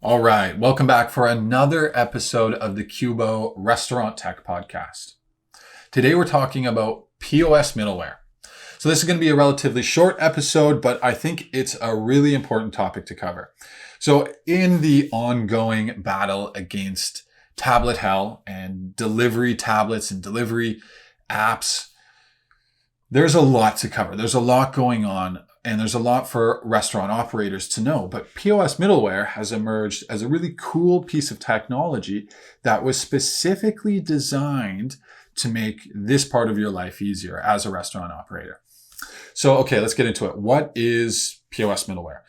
All right, welcome back for another episode of the Cuboh Restaurant Tech Podcast. Today we're talking about POS middleware. So this is going to be a relatively short episode, but I think it's a really important topic to cover. So in the ongoing battle against tablet hell and delivery tablets and delivery apps, there's a lot to cover. There's a lot going on. And there's a lot for restaurant operators to know, but POS middleware has emerged as a really cool piece of technology that was specifically designed to make this part of your life easier as a restaurant operator. So, okay, let's get into it. What is POS middleware?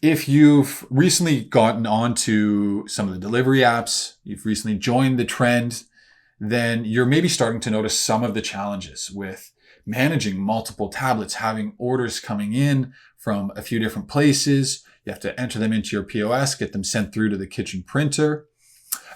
If you've recently gotten onto some of the delivery apps, you've recently joined the trend, then you're maybe starting to notice some of the challenges with managing multiple tablets, having orders coming in from a few different places. You have to enter them into your POS, get them sent through to the kitchen printer.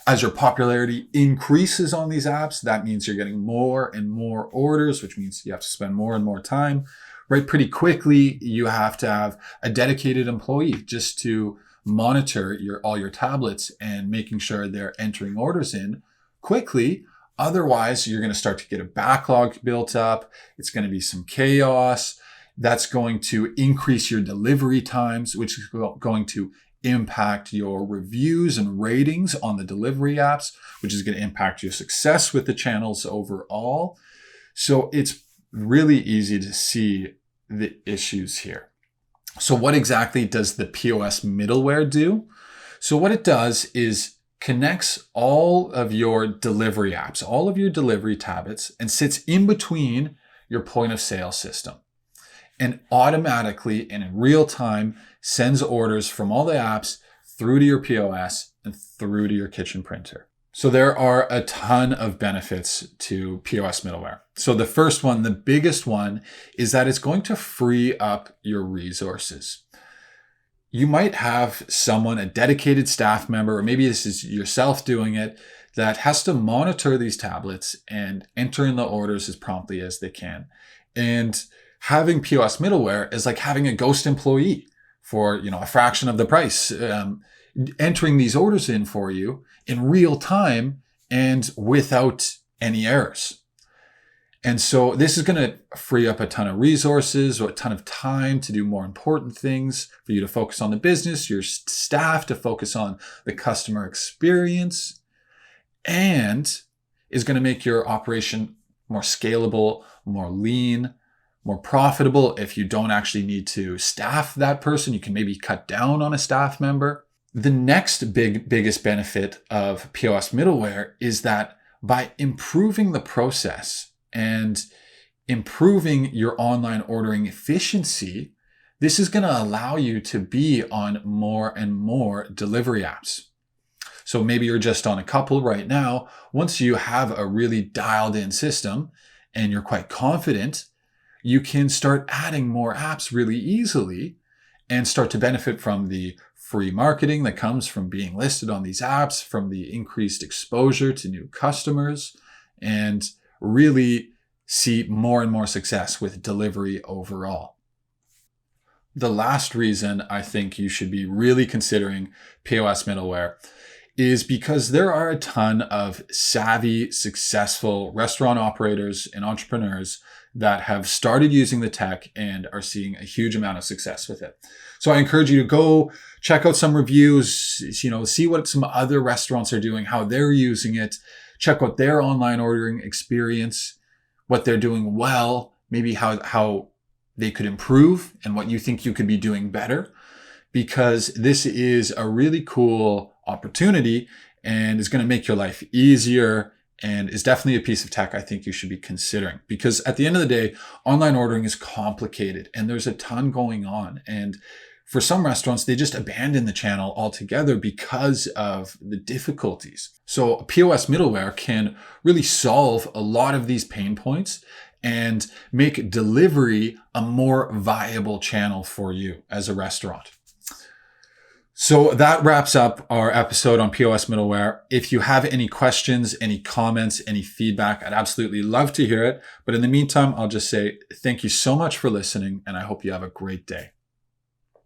As your popularity increases on these apps, that means you're getting more and more orders, which means you have to spend more and more time. Right, pretty quickly, you have to have a dedicated employee just to monitor all your tablets and making sure they're entering orders in quickly. Otherwise, you're going to start to get a backlog built up. It's going to be some chaos. That's going to increase your delivery times, which is going to impact your reviews and ratings on the delivery apps, which is going to impact your success with the channels overall. So it's really easy to see the issues here. So what exactly does the POS middleware do? So what it does is connects all of your delivery apps, all of your delivery tablets, and sits in between your point of sale system and automatically and in real time sends orders from all the apps through to your POS and through to your kitchen printer. So there are a ton of benefits to POS middleware. So the first one, the biggest one, is that it's going to free up your resources. You might have someone, a dedicated staff member, or maybe this is yourself doing it, that has to monitor these tablets and enter in the orders as promptly as they can. And having POS middleware is like having a ghost employee for, a fraction of the price, entering these orders in for you in real time and without any errors. And so this is going to free up a ton of resources or a ton of time to do more important things, for you to focus on the business, your staff to focus on the customer experience, and is going to make your operation more scalable, more lean, more profitable. If you don't actually need to staff that person, you can maybe cut down on a staff member. The next biggest benefit of POS middleware is that by improving the process and improving your online ordering efficiency, this is going to allow you to be on more and more delivery apps. So maybe you're just on a couple right now. Once you have a really dialed in system and you're quite confident, you can start adding more apps really easily and start to benefit from the free marketing that comes from being listed on these apps, from the increased exposure to new customers, and really see more and more success with delivery overall. The last reason I think you should be really considering POS middleware is because there are a ton of savvy, successful restaurant operators and entrepreneurs that have started using the tech and are seeing a huge amount of success with it. So I encourage you to go check out some reviews, see what some other restaurants are doing, how they're using it, check out their online ordering experience, what they're doing well, maybe how they could improve and what you think you could be doing better, because this is a really cool opportunity and is going to make your life easier and is definitely a piece of tech I think you should be considering, because at the end of the day, online ordering is complicated and there's a ton going on. And for some restaurants, they just abandon the channel altogether because of the difficulties. So POS middleware can really solve a lot of these pain points and make delivery a more viable channel for you as a restaurant. So that wraps up our episode on POS middleware. If you have any questions, any comments, any feedback, I'd absolutely love to hear it. But in the meantime, I'll just say thank you so much for listening, and I hope you have a great day.